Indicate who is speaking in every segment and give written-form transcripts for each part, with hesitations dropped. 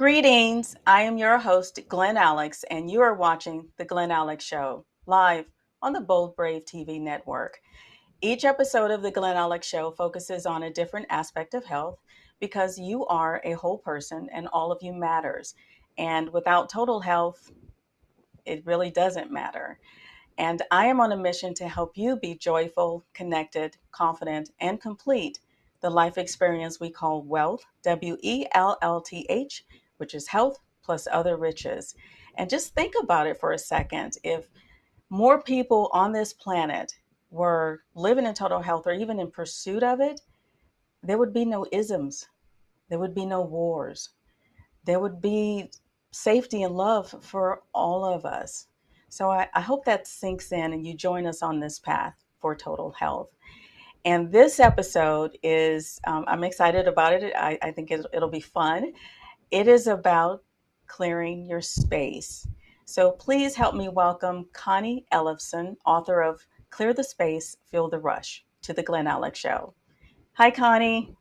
Speaker 1: Greetings. I am your host, Glen Alex, and you are watching The Glen Alex Show live on the Bold Brave TV network. Each episode of The Glen Alex Show focuses on a different aspect of health because you are a whole person and all of you matters. And without total health, it really doesn't matter. And I am on a mission to help you be joyful, connected, confident, and complete the life experience we call wealth, WELLTH, which is health plus other riches. And just think about it for a second. If more people on this planet were living in total health or even in pursuit of it, there would be no isms, there would be no wars, there would be safety and love for all of us. So I hope that sinks in and you join us on this path for total health. And this episode is, I'm excited about it. I think it'll be fun. It is about clearing your space. So please help me welcome Connie Ellefson, author of Clear the Space, Feel the Rush, to the Glen Alex Show. Hi, Connie.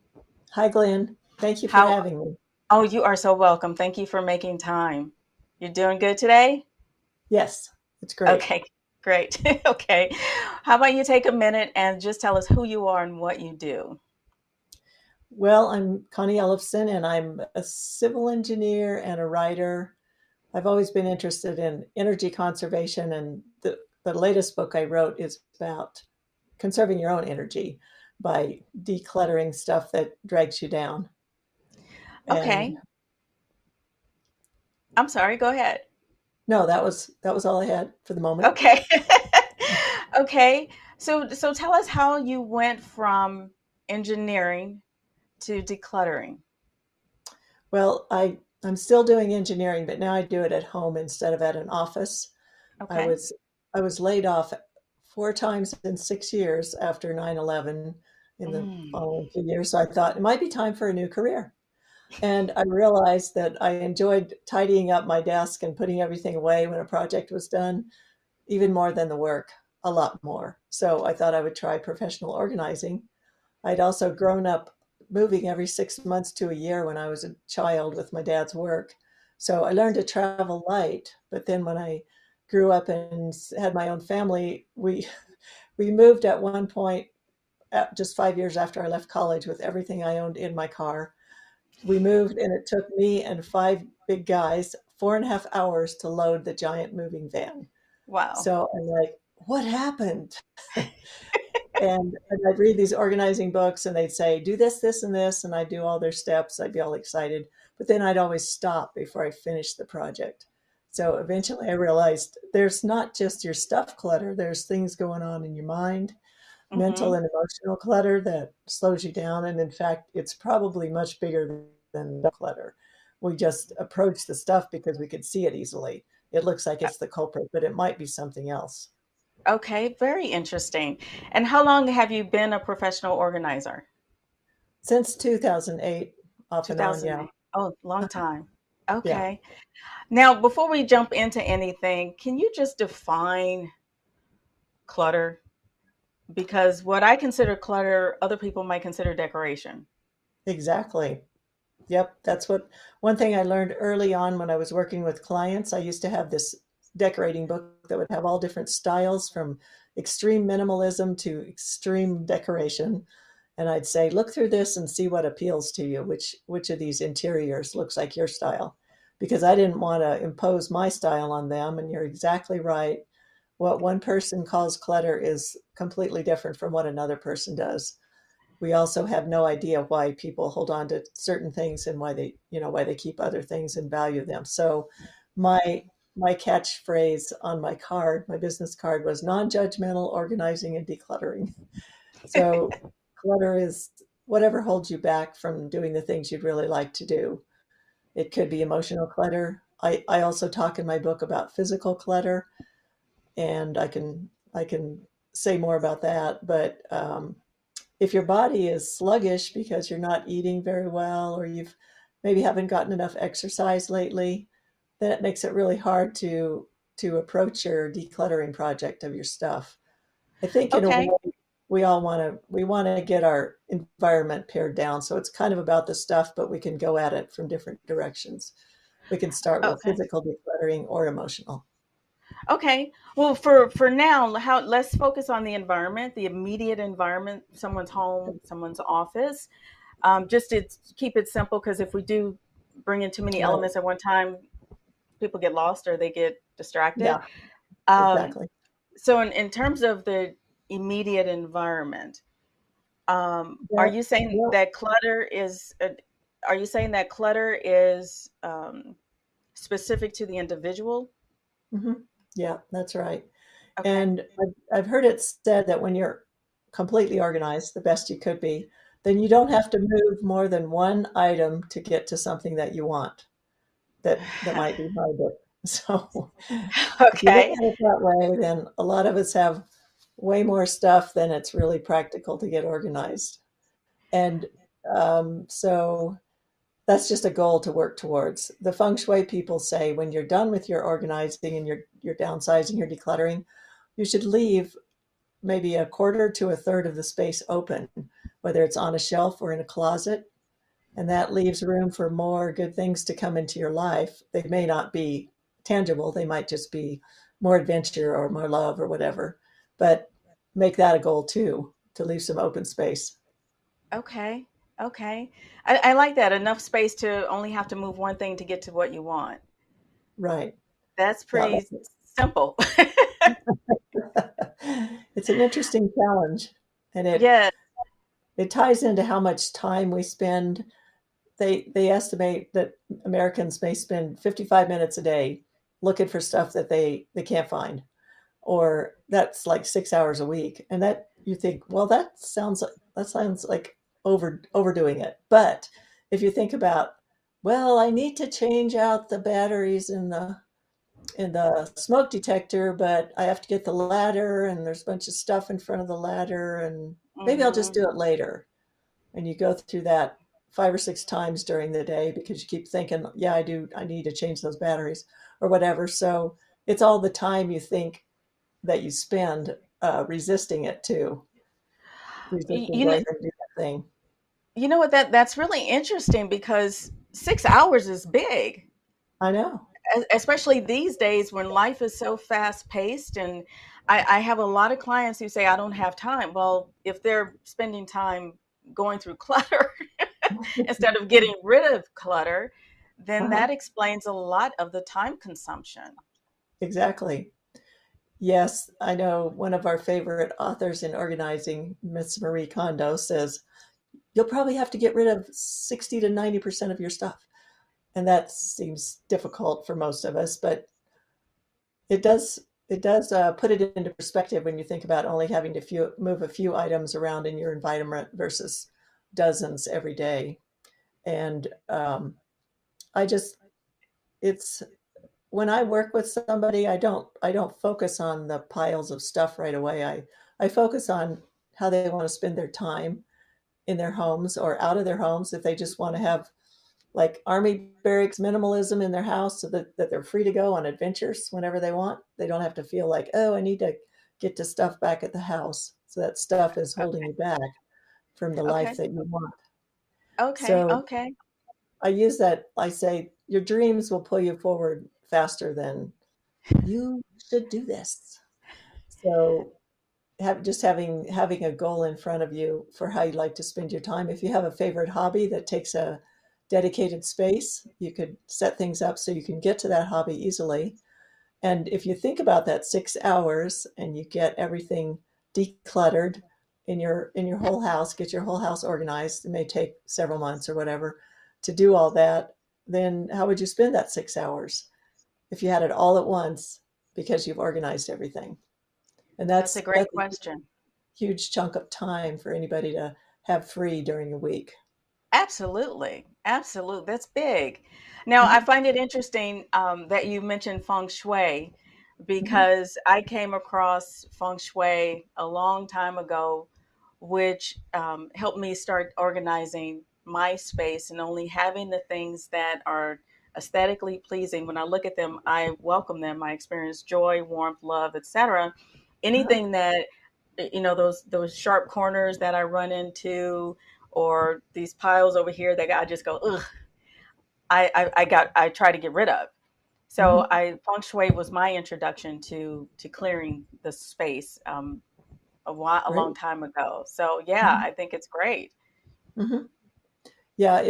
Speaker 2: Hi, Glenn. Thank you for
Speaker 1: How?
Speaker 2: having me.
Speaker 1: Oh, you are so welcome. Thank you for making time. You're doing good today?
Speaker 2: Yes, it's great.
Speaker 1: Okay, great. Okay. How about you take a minute and just tell us who you are and what you do?
Speaker 2: Well, I'm Connie Ellefson, and I'm a civil engineer and a writer. I've always been interested in energy conservation, and the latest book I wrote is about conserving your own energy by decluttering stuff that drags you down. And
Speaker 1: Okay. I'm sorry. Go ahead.
Speaker 2: no, that was all I had for the moment.
Speaker 1: Okay. Okay. So tell us how you went from engineering to decluttering.
Speaker 2: Well, I'm still doing engineering, but now I do it at home instead of at an office. I
Speaker 1: Okay.
Speaker 2: was I was laid off 4 times in 6 years after 9/11 in the
Speaker 1: Mm.
Speaker 2: following few years. So I thought it might be time for a new career. And I realized that I enjoyed tidying up my desk and putting everything away when a project was done, even more than the work, a lot more. So I thought I would try professional organizing. I'd also grown up moving every 6 months to a year when I was a child with my dad's work. So I learned to travel light. But then when I grew up and had my own family, we moved at one point, just 5 years after I left college, with everything I owned in my car. We moved, and it took me and five big guys 4.5 hours to load the giant moving van.
Speaker 1: Wow.
Speaker 2: So I'm like, what happened? And I'd read these organizing books, and they'd say, do this, this, and this. And I'd do all their steps. I'd be all excited. But then I'd always stop before I finished the project. So eventually I realized there's not just your stuff clutter, there's things going on in your mind, mental
Speaker 1: Mm-hmm.
Speaker 2: and emotional clutter that slows you down. And in fact, it's probably much bigger than the clutter. We just approach the stuff because we could see it easily. It looks like it's the culprit, but it might be something else.
Speaker 1: Okay. Very interesting. And how long have you been a professional organizer?
Speaker 2: Since 2008, off and on, yeah.
Speaker 1: 2008. Oh, long time.
Speaker 2: Yeah.
Speaker 1: Okay. Now, before we jump into anything, can you just define clutter? Because what I consider clutter, other people might consider decoration.
Speaker 2: Exactly. Yep. That's what one thing I learned early on when I was working with clients. I used to have this decorating book that would have all different styles from extreme minimalism to extreme decoration. And I'd say, look through this and see what appeals to you. Which of these interiors looks like your style? Because I didn't want to impose my style on them. And you're exactly right. What one person calls clutter is completely different from what another person does. We also have no idea why people hold on to certain things and why they keep other things and value them. So my my catchphrase on my card, my business card, was non-judgmental organizing and decluttering. So clutter is whatever holds you back from doing the things you'd really like to do. It could be emotional clutter. I also talk in my book about physical clutter, and I can say more about that. But if your body is sluggish because you're not eating very well, or you've maybe haven't gotten enough exercise lately, then it makes it really hard to approach your decluttering project of your stuff. I think in a
Speaker 1: Okay.
Speaker 2: way we want to get our environment pared down. So it's kind of about the stuff, but we can go at it from different directions. We can start with
Speaker 1: Okay.
Speaker 2: physical decluttering or emotional.
Speaker 1: Okay. Well, for now, how let's focus on the environment, the immediate environment, someone's home, someone's office. Just to keep it simple, because if we do bring in too many
Speaker 2: Right.
Speaker 1: elements at one time, people get lost or they get distracted.
Speaker 2: Yeah,
Speaker 1: Um,
Speaker 2: exactly.
Speaker 1: so, in terms of the immediate environment, are
Speaker 2: Well,
Speaker 1: you saying
Speaker 2: well,
Speaker 1: that clutter is? Are you saying that clutter is specific to the individual?
Speaker 2: hmm yeah, that's right.
Speaker 1: Okay.
Speaker 2: And I've heard it said that when you're completely organized, the best you could be, then you don't have to move more than one item to get to something that you want that might be behind it. So if you look
Speaker 1: Okay.
Speaker 2: at it that way, then a lot of us have way more stuff than it's really practical to get organized. And so that's just a goal to work towards. The feng shui people say when you're done with your organizing and you're downsizing, you're decluttering, you should leave maybe a quarter to a third of the space open, whether it's on a shelf or in a closet. And that leaves room for more good things to come into your life. They may not be tangible, they might just be more adventure or more love or whatever. But make that a goal too, to leave some open space.
Speaker 1: Okay. Okay. I like that. Enough space to only have to move one thing to get to what you want.
Speaker 2: Right.
Speaker 1: That's
Speaker 2: Yeah.
Speaker 1: pretty simple.
Speaker 2: It's an interesting challenge. And
Speaker 1: Yeah.
Speaker 2: it ties into how much time we spend. They estimate that Americans may spend 55 minutes a day looking for stuff that they can't find, or that's like 6 hours a week. And that you think, well, that sounds like overdoing it. But if you think about, well, I need to change out the batteries in the smoke detector, but I have to get the ladder, and there's a bunch of stuff in front of the ladder, and maybe I'll just
Speaker 1: Hmm.
Speaker 2: do it later. And you go through that 5 or 6 times during the day because you keep thinking, yeah, I need to change those batteries or whatever. So it's all the time you think that you spend resisting it too, resisting
Speaker 1: You know,
Speaker 2: going and do that thing.
Speaker 1: you know what? That's really interesting because 6 hours is big,
Speaker 2: I know.
Speaker 1: especially these days when life is so fast paced. And I have a lot of clients who say I don't have time. Well, if they're spending time going through clutter instead of getting rid of clutter, then
Speaker 2: Uh-huh.
Speaker 1: that explains a lot of the time consumption.
Speaker 2: Exactly. Yes, I know one of our favorite authors in organizing, Miss Marie Kondo, says you'll probably have to get rid of 60 to 90% of your stuff. And that seems difficult for most of us, but it does put it into perspective when you think about only having to move a few items around in your environment versus dozens every day. And I just it's when I work with somebody, I don't focus on the piles of stuff right away. I focus on how they want to spend their time in their homes or out of their homes if they just want to have like army barracks minimalism in their house so that they're free to go on adventures whenever they want. They don't have to feel like, oh, I need to get to stuff back at the house. So that stuff is holding you back from the life
Speaker 1: Okay.
Speaker 2: that you want.
Speaker 1: Okay.
Speaker 2: So
Speaker 1: Okay.
Speaker 2: I use that. I say, your dreams will pull you forward faster than you should do this. So having a goal in front of you for how you'd like to spend your time. If you have a favorite hobby that takes a dedicated space, you could set things up so you can get to that hobby easily. And if you think about that 6 hours and you get everything decluttered in your whole house, get your whole house organized, it may take several months or whatever to do all that, then how would you spend that 6 hours if you had it all at once because you've organized everything? And
Speaker 1: That's a great
Speaker 2: that's a
Speaker 1: question.
Speaker 2: huge chunk of time for anybody to have free during the week.
Speaker 1: Absolutely. Absolutely. That's big. Now, I
Speaker 2: Mhm,
Speaker 1: find it interesting that you mentioned feng shui
Speaker 2: mhm,
Speaker 1: because I came across feng shui a long time ago, which helped me start organizing my space and only having the things that are aesthetically pleasing. When I look at them, I welcome them. I experience joy, warmth, love, etc.
Speaker 2: uh-huh,
Speaker 1: Anything that those sharp corners that I run into or these piles over here that I just go, ugh, I try to get rid of. So
Speaker 2: Hmm.
Speaker 1: I feng shui was my introduction to clearing the space a long
Speaker 2: Great.
Speaker 1: time ago. So yeah,
Speaker 2: Hmm.
Speaker 1: I think it's great.
Speaker 2: Hmm. Yeah,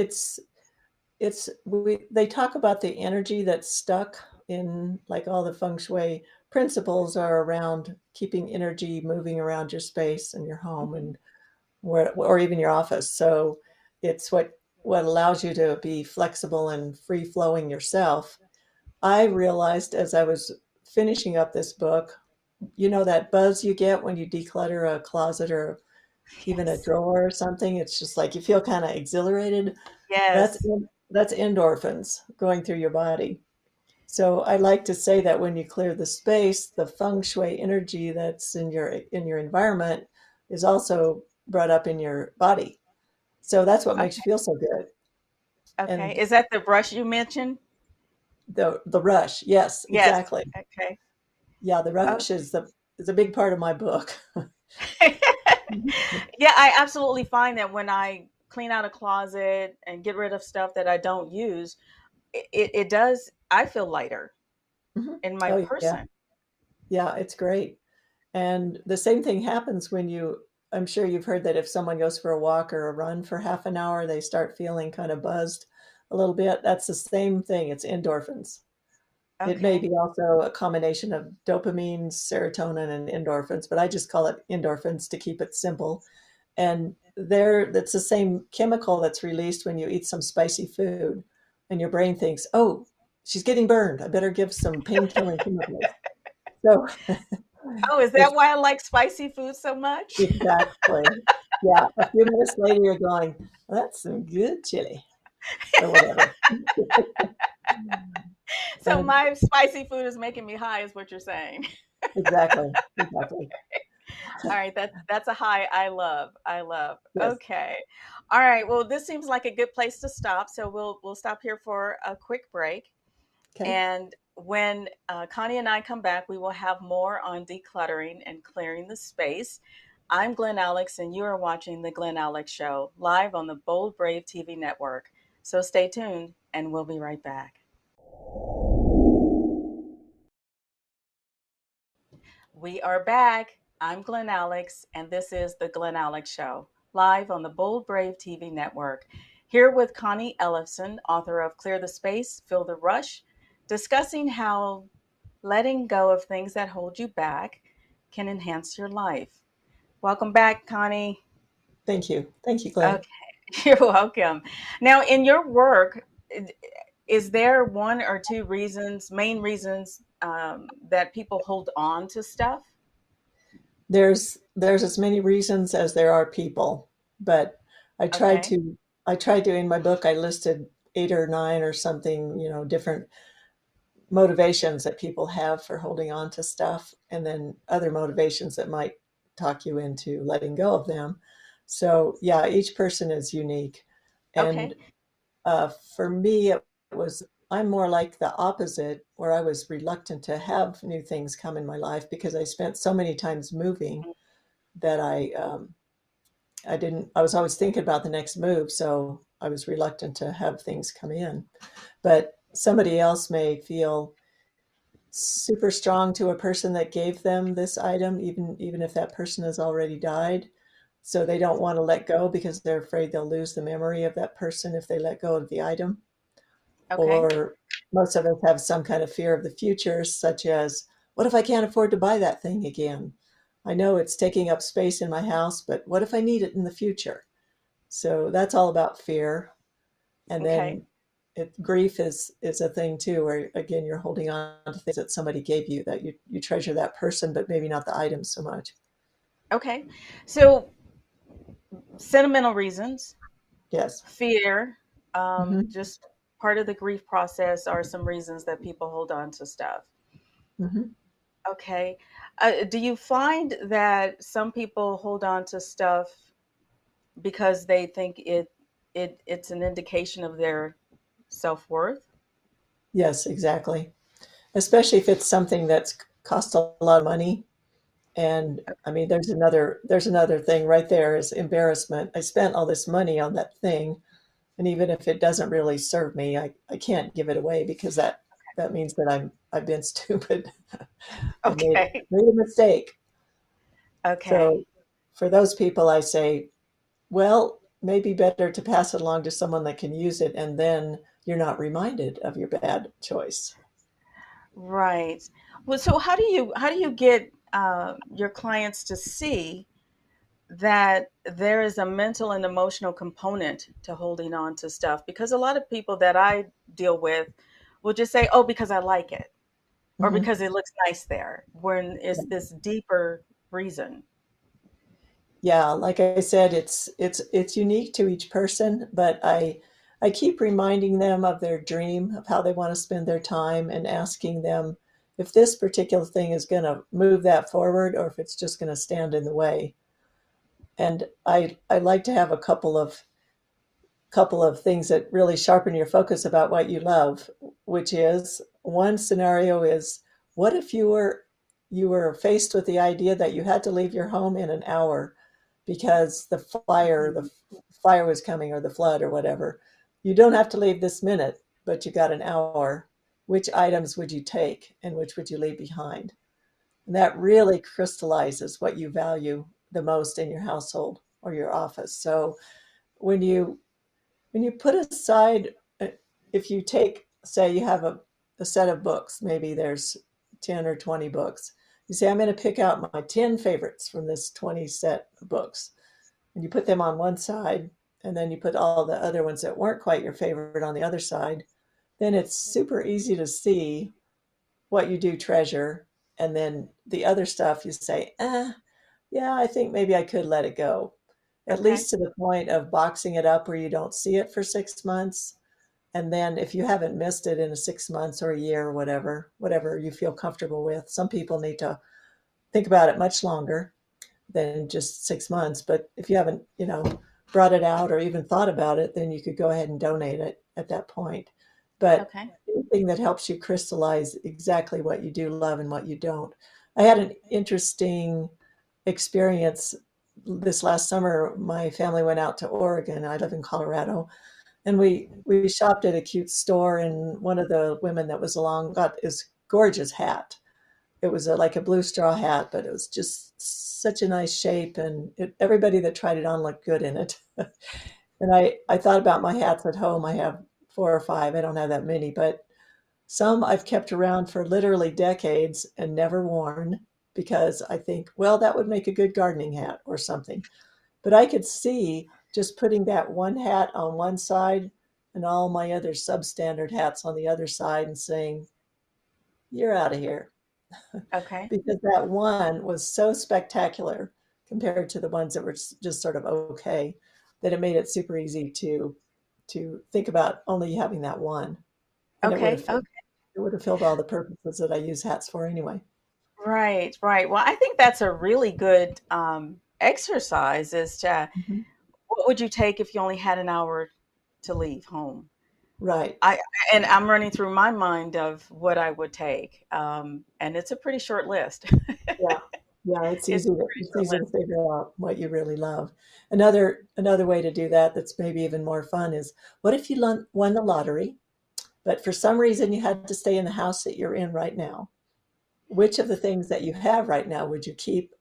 Speaker 2: they talk about the energy that's stuck in, like, all the feng shui principles are around keeping energy moving around your space and your home
Speaker 1: Hmm.
Speaker 2: and where, or even your office. So it's what allows you to be flexible and free flowing yourself. I realized as I was finishing up this book, that buzz you get when you declutter a closet or even a
Speaker 1: Yes.
Speaker 2: drawer or something. It's just like you feel kind of exhilarated. That's
Speaker 1: Yes.
Speaker 2: that's endorphins going through your body. So I like to say that when you clear the space, the feng shui energy that's in your environment is also brought up in your body. So that's what makes you
Speaker 1: Okay.
Speaker 2: feel so good.
Speaker 1: Okay.
Speaker 2: And
Speaker 1: Is that the brush you mentioned?
Speaker 2: the rush, yes,
Speaker 1: Yes.
Speaker 2: exactly.
Speaker 1: Okay.
Speaker 2: Yeah, the rush
Speaker 1: Okay.
Speaker 2: is a big part of my book.
Speaker 1: Yeah, I absolutely find that when I clean out a closet and get rid of stuff that I don't use, it does, I feel lighter
Speaker 2: Mhm.
Speaker 1: in my
Speaker 2: Oh yeah,
Speaker 1: person.
Speaker 2: yeah, it's great. And the same thing happens when I'm sure you've heard that if someone goes for a walk or a run for half an hour, they start feeling kind of buzzed a little bit. That's the same thing. It's endorphins. It may
Speaker 1: Okay.
Speaker 2: be also a combination of dopamine, serotonin, and endorphins, but I just call it endorphins to keep it simple. And that's the same chemical that's released when you eat some spicy food, and your brain thinks, "Oh, she's getting burned. I better give some pain-killing chemicals." So
Speaker 1: Oh, is
Speaker 2: it's
Speaker 1: that why I like spicy food so much?
Speaker 2: exactly, yeah. A few minutes later, you're going, "That's some good chili," or whatever.
Speaker 1: So
Speaker 2: And
Speaker 1: my spicy food is making me high, is what you're saying.
Speaker 2: exactly, exactly.
Speaker 1: All right, that's a high I love. I love.
Speaker 2: Yes.
Speaker 1: Okay. All right. Well, this seems like a good place to stop. So we'll stop here for a quick break.
Speaker 2: Okay.
Speaker 1: And when Connie and I come back, we will have more on decluttering and clearing the space. I'm Glen Alex, and you are watching The Glen Alex Show live on the Bold Brave TV network. So stay tuned, and we'll be right back. We are back. I'm Glen Alex, and this is The Glen Alex Show live on the Bold Brave TV network. Here with Connie Ellefson, author of Clear the Space, Feel the Rush, discussing how letting go of things that hold you back can enhance your life. Welcome back, Connie.
Speaker 2: Thank you. Thank you, Glenn.
Speaker 1: Okay, you're welcome. Now, in your work, is there one or two reasons, main reasons, that people hold on to stuff?
Speaker 2: There's as many reasons as there are people, but I tried
Speaker 1: Okay,
Speaker 2: to I tried to in my book I listed 8 or 9 or something, different motivations that people have for holding on to stuff, and then other motivations that might talk you into letting go of them. So yeah, each person is unique.
Speaker 1: okay,
Speaker 2: And for me, it was I'm more like the opposite, where I was reluctant to have new things come in my life because I spent so many times moving that I didn't. I was always thinking about the next move, so I was reluctant to have things come in. But somebody else may feel super strong to a person that gave them this item, even if that person has already died. So they don't want to let go because they're afraid they'll lose the memory of that person if they let go of the item.
Speaker 1: okay,
Speaker 2: Or most of us have some kind of fear of the future, such as, what if I can't afford to buy that thing again? I know it's taking up space in my house, but what if I need it in the future? So that's all about fear. And
Speaker 1: okay,
Speaker 2: then grief is a thing too, where again you're holding on to things that somebody gave you, that you treasure that person, but maybe not the item so much.
Speaker 1: okay. So, sentimental reasons,
Speaker 2: Yes.
Speaker 1: fear,
Speaker 2: Hmm.
Speaker 1: just part of the grief process are some reasons that people hold on to stuff.
Speaker 2: Hmm.
Speaker 1: Okay. Do you find that some people hold on to stuff because they think it's an indication of their self-worth?
Speaker 2: Yes, exactly. Especially if it's something that's cost a lot of money. And I mean, there's another thing right there is embarrassment. I spent all this money on that thing, And even if it doesn't really serve me, I can't give it away because that means that I've been stupid. I've
Speaker 1: Okay.
Speaker 2: made a mistake. So
Speaker 1: Okay.
Speaker 2: for those people, I say, well, maybe better to pass it along to someone that can use it, and then you're not reminded of your bad choice.
Speaker 1: Right. Well, so how do you get your clients to see that there is a mental and emotional component to holding on to stuff? Because a lot of people that I deal with will just say, "Oh, because I like it," or
Speaker 2: Hmm.
Speaker 1: "because it looks nice there," when it's this deeper reason.
Speaker 2: Yeah, like I said, it's unique to each person, but I keep reminding them of their dream of how they want to spend their time and asking them if this particular thing is going to move that forward or if it's just going to stand in the way. And I like to have a couple of things that really sharpen your focus about what you love, which is one scenario is what if you were faced with the idea that you had to leave your home in an hour because the
Speaker 1: Mhm.
Speaker 2: fire was coming or the flood or whatever. You don't have to leave this minute, but you got an hour. Which items would you take and which would you leave behind? And that really crystallizes what you value the most in your household or your office. So when you put aside, if you take, say, you have a set of books, maybe there's 10 or 20 books. You say, I'm going to pick out my 10 favorites from this 20 set of books. And you put them on one side, and then you put all the other ones that weren't quite your favorite on the other side. Then it's super easy to see what you do treasure. And then the other stuff you say, yeah, I think maybe I could let it go, at
Speaker 1: Okay.
Speaker 2: least to the point of boxing it up where you don't see it for 6 months. And then if you haven't missed it in a 6 months or a year or whatever you feel comfortable with, some people need to think about it much longer than just 6 months. But if you haven't, brought it out or even thought about it, then you could go ahead and donate it at that point. But
Speaker 1: Okay.
Speaker 2: anything that helps you crystallize exactly what you do love and what you don't. I had an interesting experience this last summer. My family went out to Oregon. I live in Colorado, and we shopped at a cute store, and one of the women that was along got this gorgeous hat. It was like a blue straw hat, but it was just such a nice shape, and everybody that tried it on looked good in it. And I thought about my hats at home. I have four or five. I don't have that many, but some I've kept around for literally decades and never worn because I think, well, that would make a good gardening hat or something. But I could see just putting that one hat on one side and all my other substandard hats on the other side and saying, you're out of here.
Speaker 1: Okay.
Speaker 2: Because that one was so spectacular compared to the ones that were just sort of okay that it made it super easy to think about only having that one. And
Speaker 1: Okay. Okay.
Speaker 2: it would have filled all the purposes that I use hats for anyway.
Speaker 1: Right. Right. Well, I think that's a really good exercise. Is to
Speaker 2: Mhm.
Speaker 1: What would you take if you only had an hour to leave home?
Speaker 2: Right.
Speaker 1: I and I'm running through my mind of what I would take, and it's a pretty short list.
Speaker 2: Yeah. Yeah,
Speaker 1: It's a pretty
Speaker 2: it's
Speaker 1: short
Speaker 2: easy to
Speaker 1: list.
Speaker 2: figure out what you really love. Another way to do that that's maybe even more fun is what if you won the lottery, but for some reason you had to stay in the house that you're in right now? Which of the things that you have right now would you keep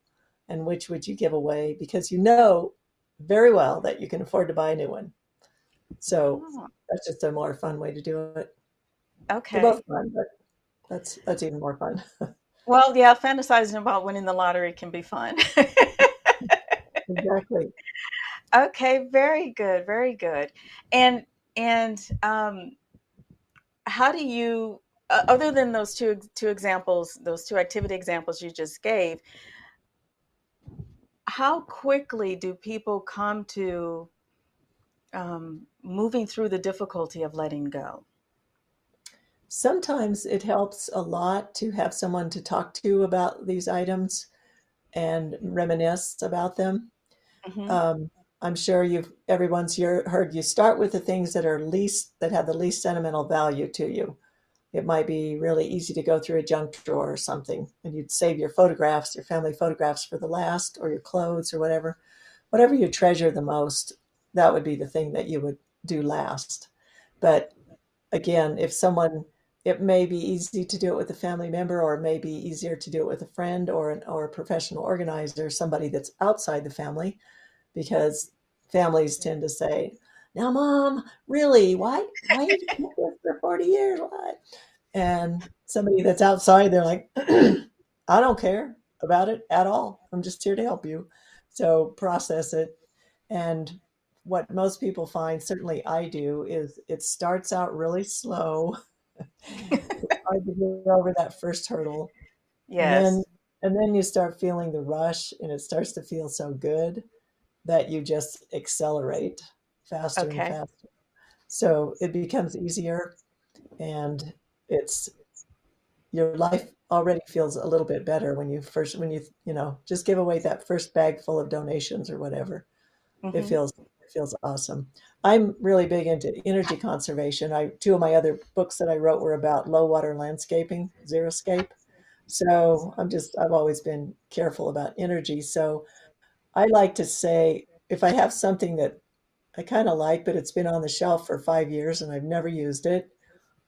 Speaker 2: and which would you give away? Because you know very well that you can afford to buy a new one. So
Speaker 1: Oh,
Speaker 2: that's just a more fun way to do it. They're
Speaker 1: okay.
Speaker 2: both fun, but that's even more fun.
Speaker 1: Well, yeah, fantasizing about winning the lottery can be fun.
Speaker 2: Exactly.
Speaker 1: Okay, very good, very good. And and how do you, other than those two examples, those two activity examples you just gave, how quickly do people come to moving through the difficulty of letting go?
Speaker 2: Sometimes it helps a lot to have someone to talk to about these items and reminisce about them.
Speaker 1: Hmm.
Speaker 2: Um, I'm sure heard you start with the things that have the least sentimental value to you. It might be really easy to go through a junk drawer or something, and you'd save your family photographs for the last, or your clothes or whatever you treasure the most. That would be the thing that do last. But again, if someone, it may be easy to do it with a family member, or it may be easier to do it with a friend or a professional organizer, somebody that's outside the family, because families tend to say, "Now, mom, really, why did you keep this for 40 years? Why?" And somebody that's outside, they're like, "I don't care about it at all. I'm just here to help you." So process it. And what most people find, certainly I do, is it starts out really slow. It's hard to get over that first hurdle. And then
Speaker 1: Yes.
Speaker 2: and then you start feeling the rush, and it starts to feel so good that you just accelerate faster and
Speaker 1: Okay.
Speaker 2: faster. So it becomes easier, and it's your life already feels a little bit better when you just give away that first bag full of donations or whatever. It
Speaker 1: Hmm.
Speaker 2: feels awesome. I'm really big into energy conservation. I Two of my other books that I wrote were about low water landscaping, xeriscape. So I've always been careful about energy. So I like to say, if I have something that I kind of like, but it's been on the shelf for 5 years and I've never used it,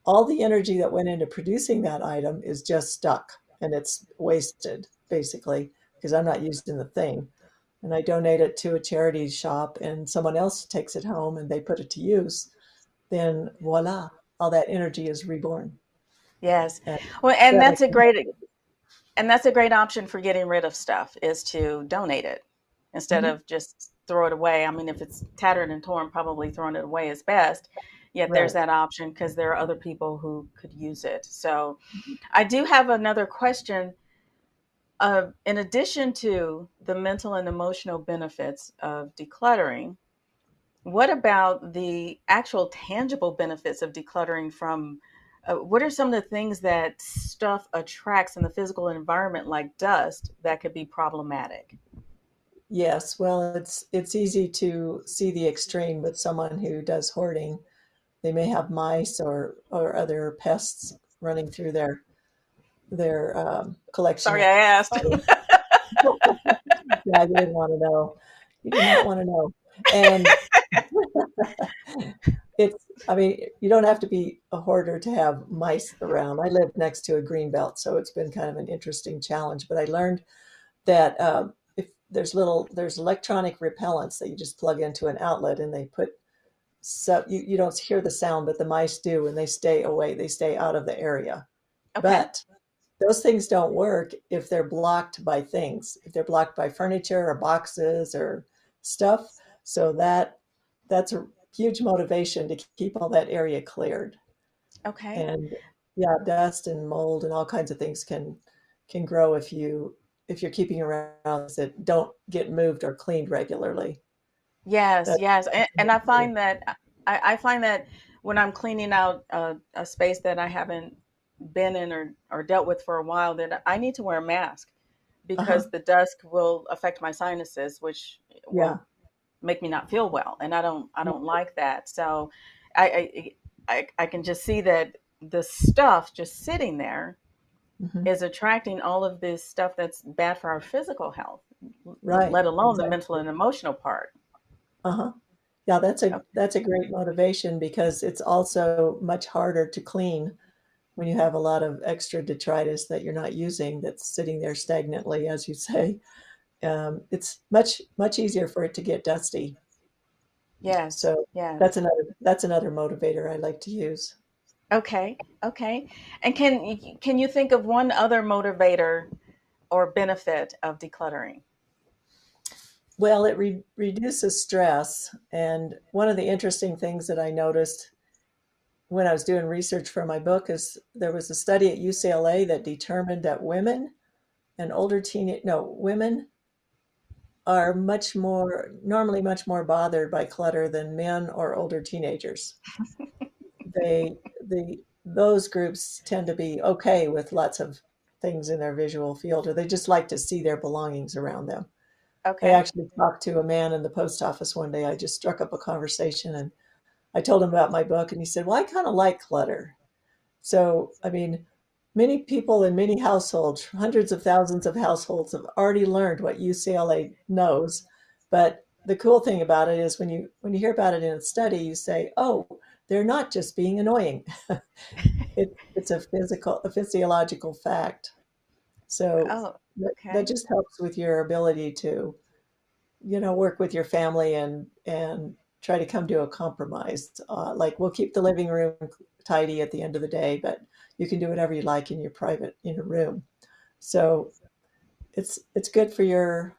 Speaker 2: all the energy that went into producing that item is just stuck and it's wasted, basically, because I'm not using the thing. And I donate it to a charity shop and someone else takes it home and they put it to use, then voila, all that energy is reborn.
Speaker 1: Yes.
Speaker 2: And
Speaker 1: Well, and
Speaker 2: that
Speaker 1: that's
Speaker 2: makes
Speaker 1: a
Speaker 2: me happy.
Speaker 1: great option for getting rid of stuff is to donate it instead
Speaker 2: Mhm.
Speaker 1: of just throw it away. I mean, if it's tattered and torn, probably throwing it away is best. Yet there's
Speaker 2: Right.
Speaker 1: that option because there are other people who could use it. So I do have another question. In addition to the mental and emotional benefits of decluttering, what about the actual tangible benefits of decluttering from what are some of the things that stuff attracts in the physical environment like dust that could be problematic?
Speaker 2: Yes, well, it's easy to see the extreme with someone who does hoarding. They may have mice or other pests running through their collection
Speaker 1: Sorry
Speaker 2: of
Speaker 1: I asked.
Speaker 2: items. Yeah, you didn't want to know. You do not want to know. And I mean, you don't have to be a hoarder to have mice around. I live next to a green belt, so it's been kind of an interesting challenge. But I learned that if there's electronic repellents that you just plug into an outlet, and they put, so you don't hear the sound, but the mice do, and they stay away. They stay out of the area.
Speaker 1: Okay.
Speaker 2: But those things don't work if they're blocked by things, if they're blocked by furniture or boxes or stuff. So that's a huge motivation to keep all that area cleared.
Speaker 1: Okay.
Speaker 2: And yeah, dust and mold and all kinds of things can grow if you're keeping around things that don't get moved or cleaned regularly.
Speaker 1: Yes, yes.
Speaker 2: That's
Speaker 1: And
Speaker 2: really
Speaker 1: I
Speaker 2: important.
Speaker 1: find that I find that when I'm cleaning out a space that I haven't been in or dealt with for a while, that I need to wear a mask
Speaker 2: Uh-huh.
Speaker 1: because the dust will affect my sinuses, which
Speaker 2: Yeah.
Speaker 1: will make me not feel well, and I don't like that. So I can just see that the stuff just sitting there
Speaker 2: Hmm.
Speaker 1: is attracting all of this stuff that's bad for our physical health,
Speaker 2: Right.
Speaker 1: let alone the mental
Speaker 2: Exactly.
Speaker 1: and emotional part.
Speaker 2: Uh-huh. Yeah,
Speaker 1: Okay.
Speaker 2: that's a great motivation because it's also much harder to clean when you have a lot of extra detritus that you're not using that's sitting there stagnantly, as you say. It's much easier for it to get dusty.
Speaker 1: Yes,
Speaker 2: So
Speaker 1: yes.
Speaker 2: that's another motivator I like to use.
Speaker 1: Okay, okay. And can you think of one other motivator or benefit of decluttering?
Speaker 2: Well, it reduces stress, and one of the interesting things that I noticed when I was doing research for my book is there was a study at UCLA that determined that women are much more bothered by clutter than men or older teenagers. Those groups tend to be okay with lots of things in their visual field, or they just like to see their belongings around them. I
Speaker 1: Okay.
Speaker 2: actually talked to a man in the post office one day. I just struck up a conversation and I told him about my book, and he said, "Well, I kind of like clutter." So, I mean, many people in many households, hundreds of thousands of households, have already learned what UCLA knows, but the cool thing about it is when you hear about it in a study, you say, "Oh, they're not just being annoying." It's a physiological fact. So
Speaker 1: Oh,
Speaker 2: that
Speaker 1: okay.
Speaker 2: just helps with your ability to, work with your family and try to come to a compromise. Like we'll keep the living room tidy at the end of the day, but you can do whatever you like in your private in your room. So it's good for your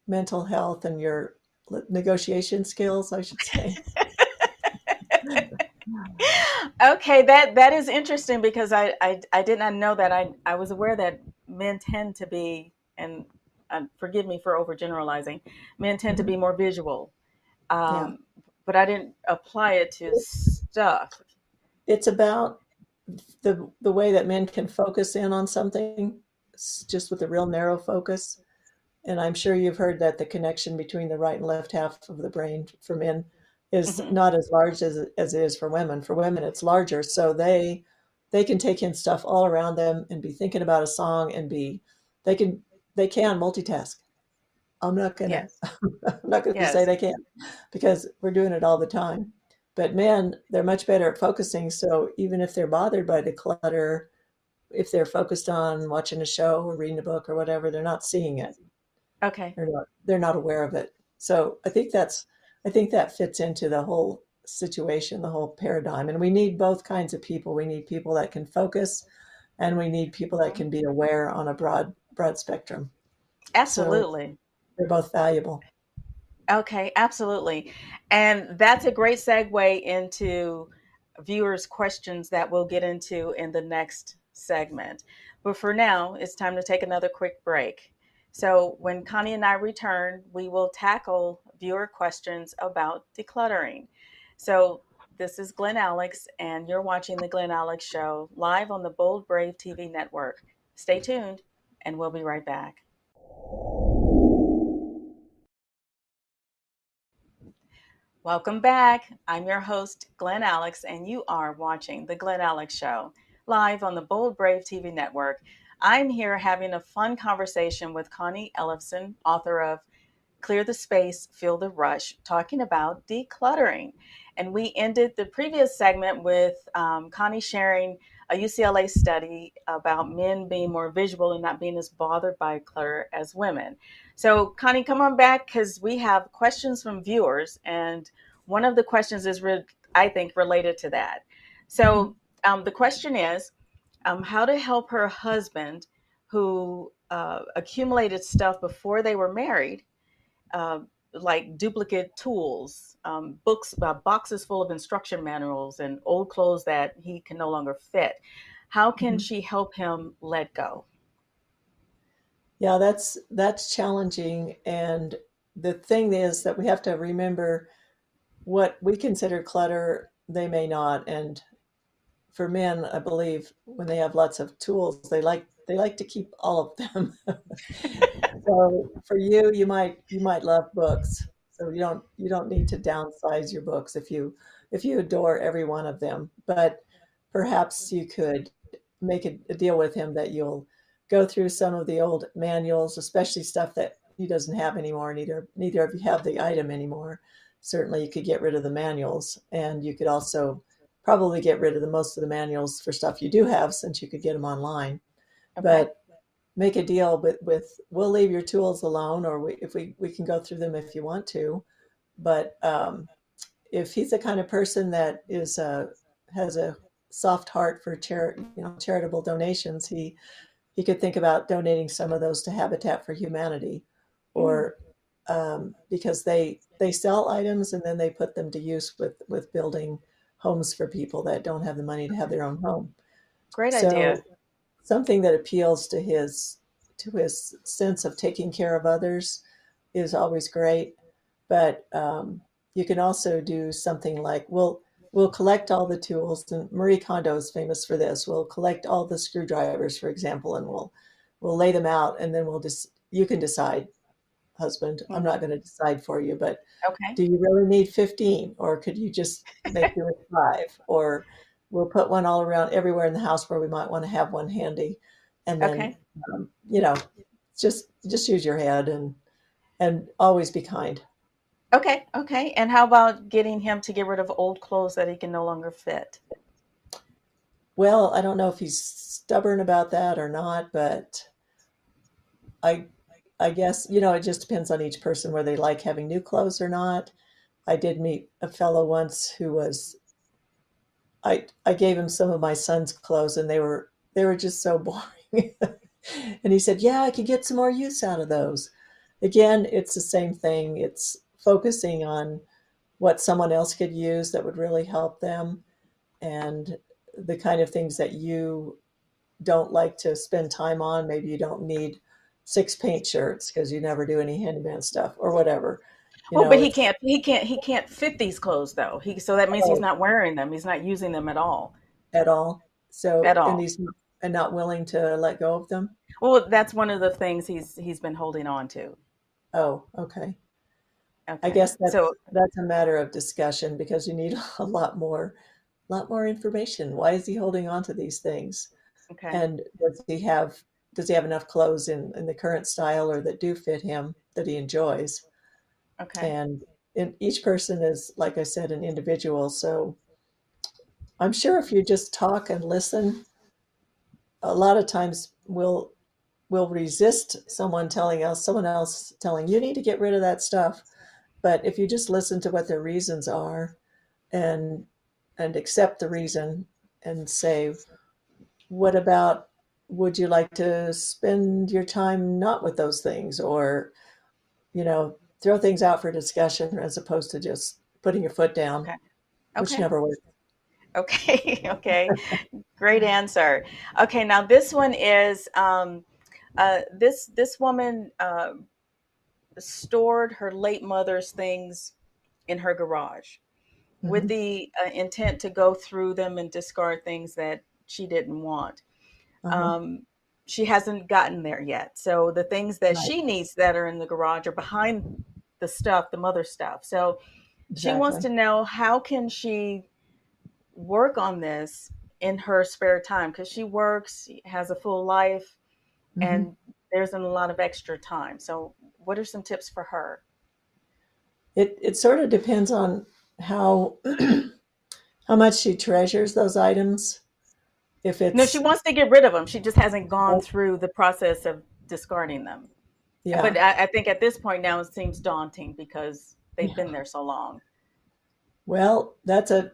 Speaker 2: mental health and your negotiation skills, I should say.
Speaker 1: Okay, that is interesting because I did not know that. I was aware that men tend to be, and forgive me for overgeneralizing, men tend to
Speaker 2: Mhm.
Speaker 1: be more visual.
Speaker 2: Yeah.
Speaker 1: Um, but I didn't apply it to stuff.
Speaker 2: It's about the way that men can focus in on something just with a real narrow focus. And I'm sure you've heard that the connection between the right and left half of the brain for men is
Speaker 1: Hmm.
Speaker 2: not as large as it is for women. For women, it's larger. So they can take in stuff all around them and be thinking about a song and be they can they can multitask. I'm not gonna
Speaker 1: Yes,
Speaker 2: I'm not gonna say
Speaker 1: yes.
Speaker 2: they can't because we're doing it all the time. But men, they're much better at focusing. So even if they're bothered by the clutter, if they're focused on watching a show or reading a book or whatever, they're not seeing it.
Speaker 1: Okay.
Speaker 2: They're not aware of it. So I think that fits into the whole situation, the whole paradigm. And we need both kinds of people. We need people that can focus and we need people that
Speaker 1: Mhm.
Speaker 2: can be aware on a broad spectrum. So
Speaker 1: Absolutely.
Speaker 2: they're both valuable.
Speaker 1: Okay, absolutely. And that's a great segue into viewers' questions that we'll get into in the next segment. But for now, it's time to take another quick break. So, when Connie and I return, we will tackle viewer questions about decluttering. So, this is Glen Alex, and you're watching The Glen Alex Show live on the Bold Brave TV network. Stay tuned, and we'll be right back. Welcome back. I'm your host, Glen Alex, and you are watching The Glen Alex Show live on the Bold Brave TV network. I'm here having a fun conversation with Connie Ellefson, author of Clear the Space, Feel the Rush, talking about decluttering. And we ended the previous segment with Connie sharing a UCLA study about men being more visual and not being as bothered by clutter as women. So, Connie, come on back because we have questions from viewers. And one of the questions is, I think, related to that.
Speaker 2: Mhm.
Speaker 1: So, the question is how to help her husband who accumulated stuff before they were married, uh, like duplicate tools, books, boxes full of instruction manuals, and old clothes that he can no longer fit. How can
Speaker 2: Mhm.
Speaker 1: she help him let go?
Speaker 2: Yeah, that's challenging. And the thing is that we have to remember what we consider clutter, they may not. And for men, I believe when they have lots of tools, they like to keep all of them. So for you, you might love books. So you don't need to downsize your books if you adore every one of them. But perhaps you could make a deal with him that you'll go through some of the old manuals, especially stuff that he doesn't have anymore. Neither of you have the item anymore. Certainly, you could get rid of the manuals, and you could also probably get rid of the most of the manuals for stuff you do have, since you could get them online.
Speaker 1: Okay.
Speaker 2: But make a deal with we'll leave your tools alone, or if we can go through them if you want to. But if he's the kind of person that has a soft heart for charitable donations, he could think about donating some of those to Habitat for Humanity,
Speaker 1: Mm,
Speaker 2: or because they sell items and then they put them to use with building homes for people that don't have the money to have
Speaker 1: okay.
Speaker 2: their own home.
Speaker 1: Great idea.
Speaker 2: So something that appeals to his sense of taking care of others is always great. But you can also do something like we'll collect all the tools, and Marie Kondo is famous for this. We'll collect all the screwdrivers, for example, and we'll lay them out, and then you can decide, husband. I'm
Speaker 1: Hmm.
Speaker 2: not going to decide for you, but
Speaker 1: Okay.
Speaker 2: do you really need 15, or could you just make do with 5? Or we'll put one all around everywhere in the house where we might want to have one handy. And then
Speaker 1: Okay.
Speaker 2: um, you know just use your head and always be kind.
Speaker 1: Okay, okay. And how about getting him to get rid of old clothes that he can no longer fit?
Speaker 2: Well, I don't know if he's stubborn about that or not, but I I guess, it just depends on each person where they like having new clothes or not. I did meet a fellow once who was I gave him some of my son's clothes and they were just so boring. And he said, "Yeah, I could get some more use out of those." Again, it's the same thing. It's focusing on what someone else could use that would really help them, and the kind of things that you don't like to spend time on. Maybe you don't need 6 paint shirts because you never do any handyman stuff or whatever.
Speaker 1: Well, but he
Speaker 2: It's
Speaker 1: can't he can't fit these clothes though. He so that means he's
Speaker 2: oh,
Speaker 1: not wearing them. He's not using them
Speaker 2: at all. So,
Speaker 1: at
Speaker 2: and
Speaker 1: all.
Speaker 2: he's and not willing to let go of them.
Speaker 1: Well, that's one of the things he's been holding on to.
Speaker 2: Oh, okay. I
Speaker 1: Okay.
Speaker 2: guess
Speaker 1: So,
Speaker 2: that's a matter of discussion because you need a lot more information. Why is he holding on to these things?
Speaker 1: okay.
Speaker 2: And does he have enough clothes in the current style or that do fit him that he enjoys?
Speaker 1: Okay.
Speaker 2: And each person is, like I said, an individual. So I'm sure if you just talk and listen, a lot of times we'll resist someone else telling you need to get rid of that stuff. But if you just listen to what their reasons are and accept the reason and say, what about, would you like to spend your time not with those things, or throw things out for discussion as opposed to just putting your foot down,
Speaker 1: Okay.
Speaker 2: which
Speaker 1: Okay.
Speaker 2: never works.
Speaker 1: Okay. Okay. Great answer. Okay. Now this one is this woman stored her late mother's things in her garage with
Speaker 2: Hmm.
Speaker 1: the intent to go through them and discard things that she didn't want.
Speaker 2: Uh-huh.
Speaker 1: Um, she hasn't gotten there yet. So the things that
Speaker 2: Right.
Speaker 1: she needs that are in the garage are behind the stuff, the mother stuff. So she wants
Speaker 2: Exactly.
Speaker 1: to know how can she work on this in her spare time because she works, has a full life,
Speaker 2: Hmm.
Speaker 1: and there's a lot of extra time. So what are some tips for her?
Speaker 2: It sort of depends on how how much she treasures those items. If
Speaker 1: No, she
Speaker 2: it's
Speaker 1: wants to get rid of them. She just hasn't gone through the process of discarding them.
Speaker 2: yeah,
Speaker 1: But I think at this point now it seems daunting because they've
Speaker 2: yeah.
Speaker 1: been there so long.
Speaker 2: Well, that's a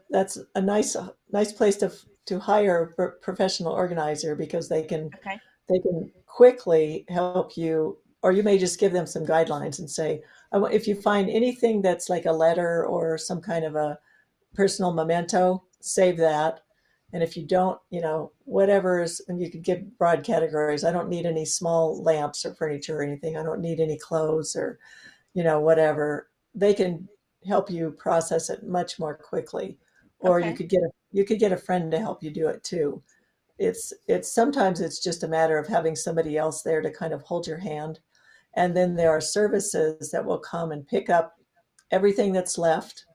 Speaker 2: nice place to hire a professional organizer because
Speaker 1: Okay.
Speaker 2: they can quickly help you, or you may just give them some guidelines and say, if you find anything that's like a letter or some kind of a personal memento, save that. And if you don't, whatever is, and you could give broad categories. I don't need any small lamps or furniture or anything. I don't need any clothes or, whatever. They can help you process it much more quickly. Or
Speaker 1: Okay.
Speaker 2: you could get a friend to help you do it too. It's sometimes it's just a matter of having somebody else there to kind of hold your hand. And then there are services that will come and pick up everything that's left,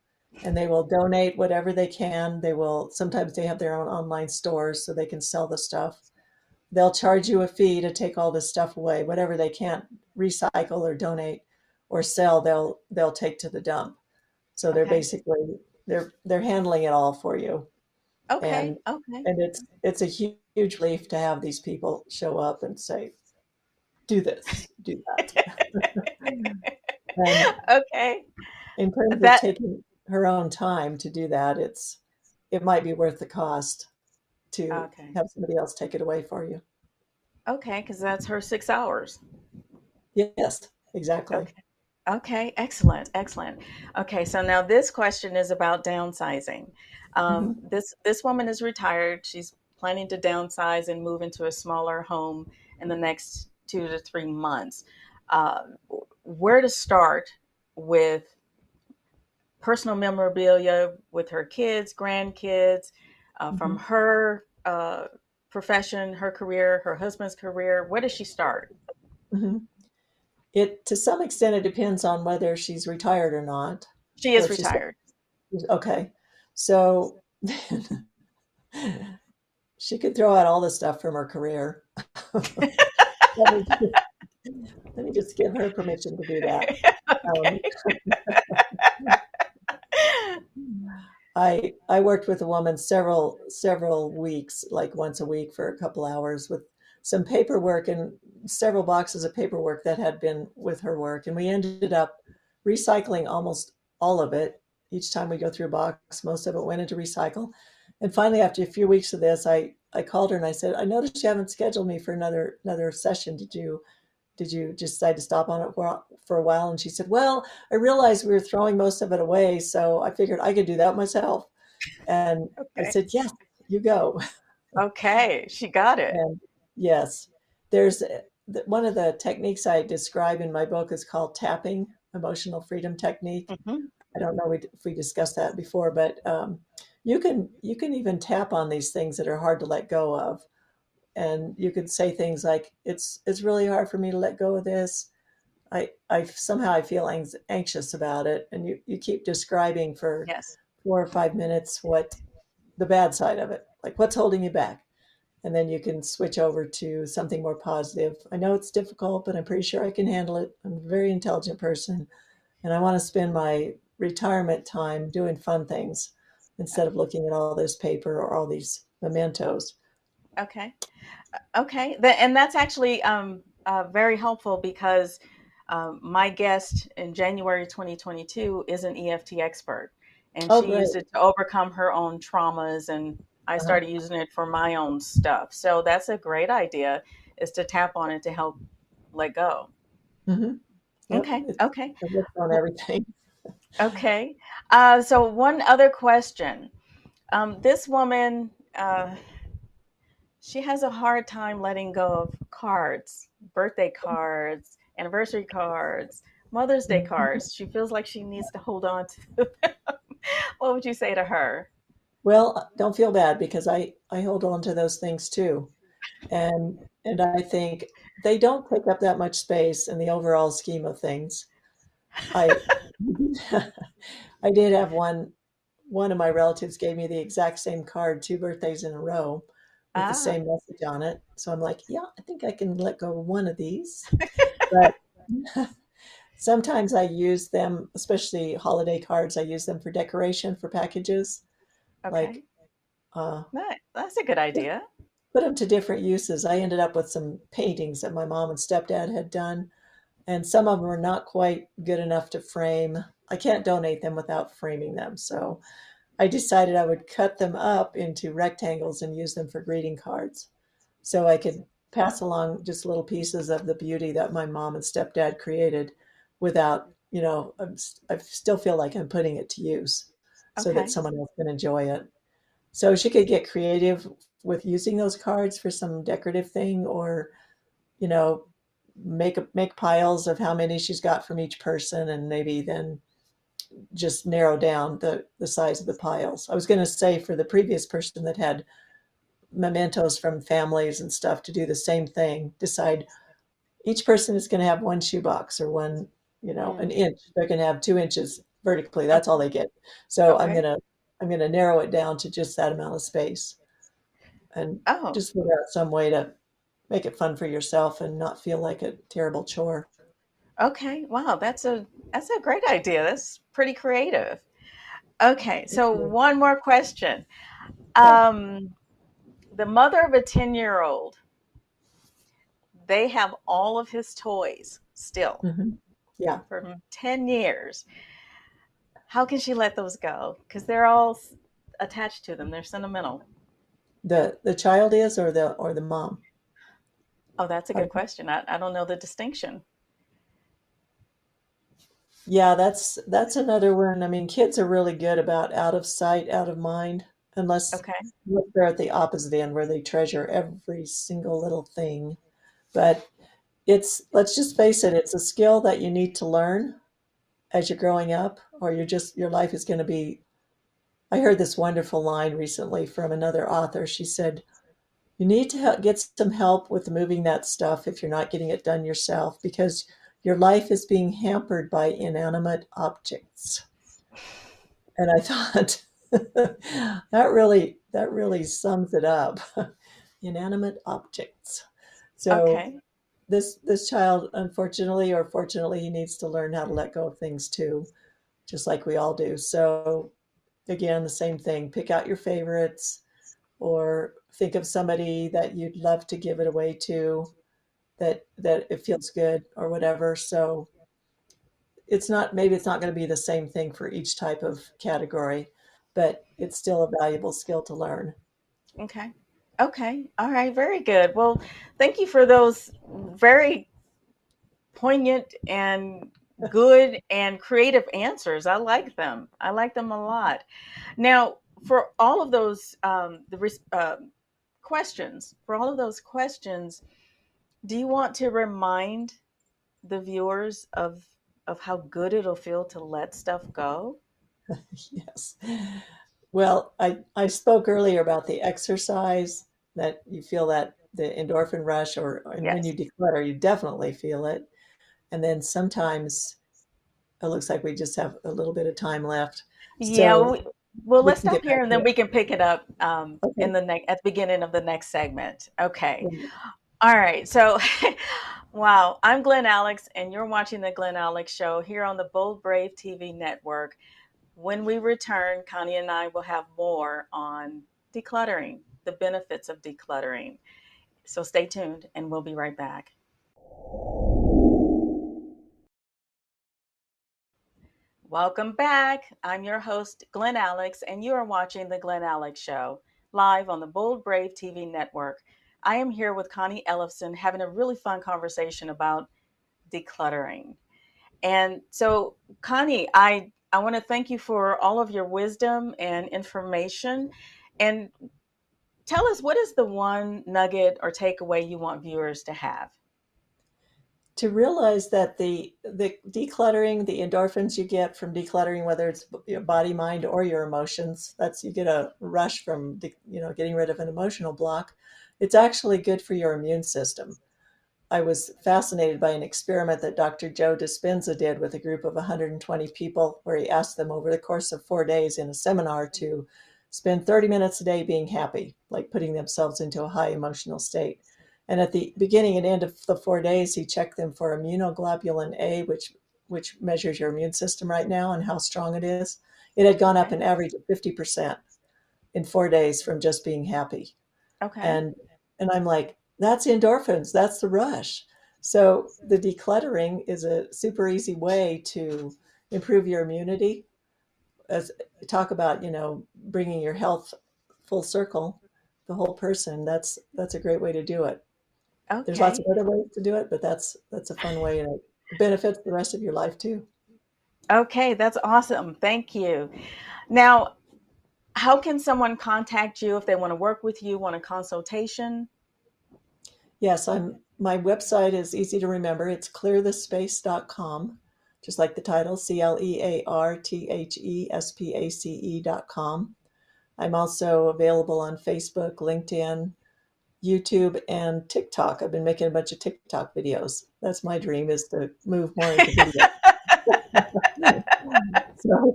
Speaker 2: and they will donate whatever they can. Sometimes they have their own online stores so they can sell the stuff. They'll charge you a fee to take all this stuff away. Whatever they can't recycle or donate or sell, they'll take to the dump. So
Speaker 1: Okay.
Speaker 2: they're handling it all for you.
Speaker 1: Okay.
Speaker 2: And
Speaker 1: Okay.
Speaker 2: it's a huge relief to have these people show up and say, do this, do that. And
Speaker 1: Okay.
Speaker 2: in terms of
Speaker 1: That
Speaker 2: taking her own time to do that, it might be worth the cost to
Speaker 1: okay.
Speaker 2: have somebody else take it away for you.
Speaker 1: Okay, because that's her 6 hours.
Speaker 2: Yes, exactly.
Speaker 1: Okay. Okay, excellent, excellent. Okay, so now this question is about downsizing.
Speaker 2: Hmm.
Speaker 1: This woman is retired. She's planning to downsize and move into a smaller home in the next 2 to 3 months. Uh, where to start with personal memorabilia with her kids, grandkids, from
Speaker 2: Hmm.
Speaker 1: her profession, her career, her husband's career? Where does she start?
Speaker 2: Hmm. It to some extent it depends on whether she's retired or not,
Speaker 1: She
Speaker 2: or
Speaker 1: is
Speaker 2: if she's
Speaker 1: retired.
Speaker 2: okay. So she could throw out all the stuff from her career. let me let me just give her permission to do that. Um,
Speaker 1: Okay.
Speaker 2: I worked with a woman several weeks, like once a week for a couple hours with some paperwork and several boxes of paperwork that had been with her work. And we ended up recycling almost all of it. Each time we go through a box, most of it went into recycle. And finally, after a few weeks of this, I called her and I said, I noticed you haven't scheduled me for another session. Did you just decide to stop on it for a while? And she said, well, I realized we were throwing most of it away, so I figured I could do that myself. And I
Speaker 1: Okay.
Speaker 2: said, yes, you go.
Speaker 1: Okay, she got it.
Speaker 2: And yes, there's one of the techniques I describe in my book is called tapping, emotional freedom technique.
Speaker 1: Hmm.
Speaker 2: I don't know if we discussed that before, but you can even tap on these things that are hard to let go of, and you could say things like, it's really hard for me to let go of this. I somehow I feel anxious about it, and you keep describing for
Speaker 1: Yes.
Speaker 2: 4 or 5 minutes what the bad side of it, like what's holding you back, and then you can switch over to something more positive. I know it's difficult, but I'm pretty sure I can handle it. I'm a very intelligent person, and I want to spend my retirement time doing fun things instead of looking at all this paper or all these mementos.
Speaker 1: Okay. Okay. And that's actually very helpful because my guest in January 2022 is an EFT expert, and
Speaker 2: Oh,
Speaker 1: she
Speaker 2: great.
Speaker 1: used it to overcome her own traumas, and I
Speaker 2: Uh-huh.
Speaker 1: started using it for my own stuff. So that's a great idea, is to tap on it to help let go.
Speaker 2: Hmm. Yep.
Speaker 1: Okay. Okay.
Speaker 2: It works on
Speaker 1: Well,
Speaker 2: everything.
Speaker 1: okay. So one other question. This woman, she has a hard time letting go of cards, birthday cards, anniversary cards, Mother's Day
Speaker 2: Mhm.
Speaker 1: cards. She feels like she needs to hold on to them. What would you say to her?
Speaker 2: Well, don't feel bad because I hold on to those things too. And I think they don't take up that much space in the overall scheme of things. I I did have one of my relatives gave me the exact same card 2 birthdays in a row with the
Speaker 1: Ah,
Speaker 2: same message on it. So I'm like, yeah, I think I can let go of one of these. But sometimes I use them, especially holiday cards, I use them for decoration for packages. Like
Speaker 1: okay.
Speaker 2: uh,
Speaker 1: That's a good idea.
Speaker 2: put them to different uses. I ended up with some paintings that my mom and stepdad had done, and some of them are not quite good enough to frame. I can't donate them without framing them. So I decided I would cut them up into rectangles and use them for greeting cards. So I could pass along just little pieces of the beauty that my mom and stepdad created without, I still feel like I'm putting it to use so that
Speaker 1: Okay.
Speaker 2: someone else can enjoy it. So she could get creative with using those cards for some decorative thing, or, you know, make piles of how many she's got from each person, and maybe then just narrow down the size of the piles. I was going to say for the previous person that had mementos from families and stuff to do the same thing, decide each person is going to have one shoebox or one, an
Speaker 1: Mm.
Speaker 2: inch. They're going to have 2 inches vertically. That's all they get. So I'm
Speaker 1: Okay.
Speaker 2: going to I'm going to narrow it down to just that amount of space, and
Speaker 1: Oh,
Speaker 2: just figure out some way to make it fun for yourself and not feel like a terrible chore.
Speaker 1: okay. Wow, that's a great idea. That's pretty creative. Okay,
Speaker 2: Thank
Speaker 1: so
Speaker 2: you.
Speaker 1: one more question.
Speaker 2: Sure.
Speaker 1: Um, the mother of a 10-year-old, they have all of his toys still
Speaker 2: Hmm. Yeah.
Speaker 1: from 10 years. How can she let those go? Because they're all attached to them, they're sentimental.
Speaker 2: The child is, or the mom.
Speaker 1: Oh, that's a
Speaker 2: Uh,
Speaker 1: good question. I don't know the distinction.
Speaker 2: Yeah, that's another one. I mean, kids are really good about out of sight, out of mind,
Speaker 1: Okay.
Speaker 2: unless they're at the opposite end where they treasure every single little thing. But let's just face it, it's a skill that you need to learn as you're growing up, or your life is going to be. I heard this wonderful line recently from another author. She said, you need to get some help with moving that stuff if you're not getting it done yourself, because your life is being hampered by inanimate objects. And I thought that really sums it up. Inanimate objects. So
Speaker 1: Okay.
Speaker 2: this child, unfortunately or fortunately, he needs to learn how to let go of things too, just like we all do. So again, the same thing. Pick out your favorites or think of somebody that you'd love to give it away to, that it feels good or whatever. So it's not, maybe it's not going to be the same thing for each type of category, but it's still a valuable skill to learn.
Speaker 1: Okay. Okay. All right. Very good. Well, thank you for those very poignant and good and creative answers. I like them. I like them a lot. Now, for all of those questions, for all of those questions, do you want to remind the viewers of how good it'll feel to let stuff go?
Speaker 2: Yes. Well, I spoke earlier about the exercise, that you feel that the endorphin rush, or and when
Speaker 1: Yes.
Speaker 2: you declutter, you definitely feel it. And then sometimes it looks like we just have a little bit of time left.
Speaker 1: Yeah.
Speaker 2: So
Speaker 1: Well,
Speaker 2: we
Speaker 1: let's
Speaker 2: can get
Speaker 1: stop
Speaker 2: back
Speaker 1: here and
Speaker 2: to
Speaker 1: then
Speaker 2: it.
Speaker 1: we can pick it up in
Speaker 2: Okay.
Speaker 1: the next at the beginning of the next segment. Okay.
Speaker 2: Right.
Speaker 1: All right. So, wow. I'm Glen Alex, and you're watching the Glen Alex Show here on the Bold Brave TV network. When we return, Connie and I will have more on decluttering, the benefits of decluttering. So stay tuned, and we'll be right back. Welcome back. I'm your host, Glen Alex, and you are watching The Glen Alex Show, live on the Bold Brave TV network. I am here with Connie Ellefson having a really fun conversation about decluttering. And so, Connie, I want to thank you for all of your wisdom and information. And tell us, what is the one nugget or takeaway you want viewers to have?
Speaker 2: To realize that the decluttering, the endorphins you get from decluttering, whether it's your body, mind, or your emotions, that's, you get a rush from getting rid of an emotional block. It's actually good for your immune system. I was fascinated by an experiment that Dr. Joe Dispenza did with a group of 120 people, where he asked them over the course of 4 days in a seminar to spend 30 minutes a day being happy, like putting themselves into a high emotional state. And at the beginning and end of the 4 days, he checked them for immunoglobulin A, which measures your immune system right now and how strong it is. It had gone up
Speaker 1: Okay.
Speaker 2: an average of 50% in 4 days from just being happy.
Speaker 1: Okay.
Speaker 2: And I'm like, that's endorphins, that's the rush. So the decluttering is a super easy way to improve your immunity. As talk about, bringing your health full circle, the whole person. That's a great way to do it. There's lots of
Speaker 1: Okay.
Speaker 2: other ways to do it, but that's a fun way, and it benefits the rest of your life too.
Speaker 1: Okay. That's awesome. Thank you. Now, how can someone contact you if they want to work with you, want a consultation?
Speaker 2: Yes, my website is easy to remember. It's clearthespace.com, just like the title, CLEARTHESPACE.com. I'm also available on Facebook, LinkedIn, YouTube, and TikTok. I've been making a bunch of TikTok videos. That's my dream, is to move more into video. So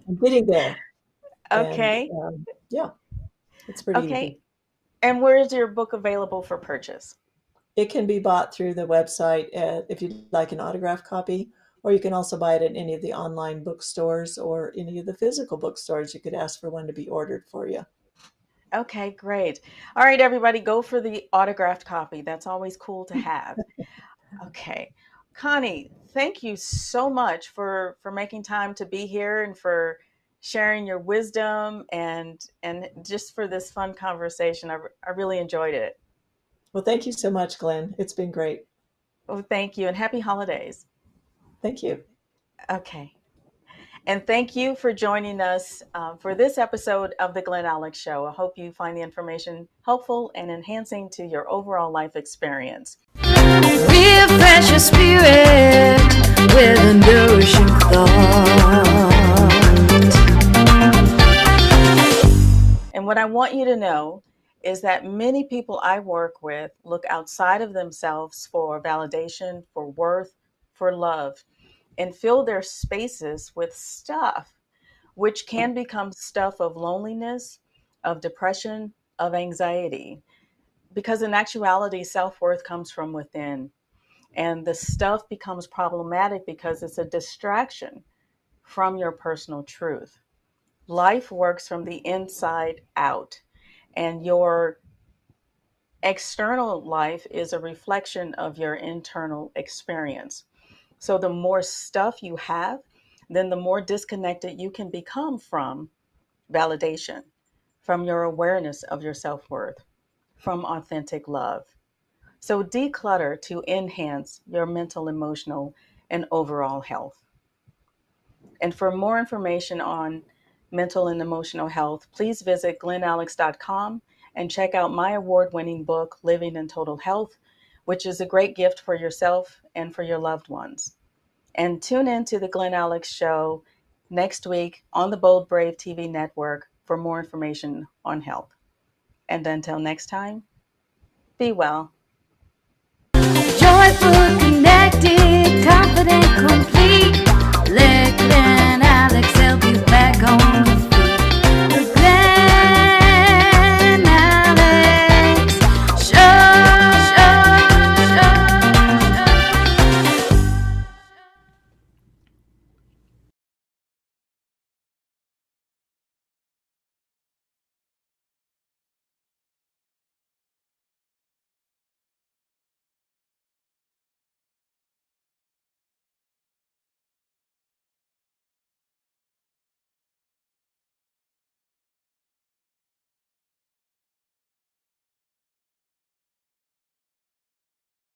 Speaker 2: I'm getting there. And
Speaker 1: Okay.
Speaker 2: yeah, it's pretty
Speaker 1: Okay.
Speaker 2: easy.
Speaker 1: And where is your book available for purchase?
Speaker 2: It can be bought through the website if you'd like an autographed copy, or you can also buy it at any of the online bookstores or any of the physical bookstores. You could ask for one to be ordered for you.
Speaker 1: Okay, great. All right, everybody, go for the autographed copy. That's always cool to have. Okay. Connie, thank you so much for making time to be here and for sharing your wisdom and just for this fun conversation. I really enjoyed it.
Speaker 2: Well, thank you so much, Glenn. It's been great.
Speaker 1: Oh, thank you and happy holidays.
Speaker 2: Thank you.
Speaker 1: Okay. And thank you for joining us for this episode of The Glen Alex Show. I hope you find the information helpful and enhancing to your overall life experience.
Speaker 3: Refresh your spirit with a nourishing thought.
Speaker 1: And what I want you to know is that many people I work with look outside of themselves for validation, for worth, for love, and fill their spaces with stuff, which can become stuff of loneliness, of depression, of anxiety. Because in actuality, self worth comes from within. And the stuff becomes problematic because it's a distraction from your personal truth. Life works from the inside out, and your external life is a reflection of your internal experience. So the more stuff you have, then the more disconnected you can become from validation, from your awareness of your self worth, from authentic love. So declutter to enhance your mental, emotional, and overall health. And for more information on mental and emotional health, please visit glenalex.com and check out my award winning book, Living in Total Health, which is a great gift for yourself and for your loved ones. And tune in to the Glen Alex Show next week on the Bold Brave TV network for more information on health. And until next time, be well.
Speaker 3: Joyful, connected, confident, complete.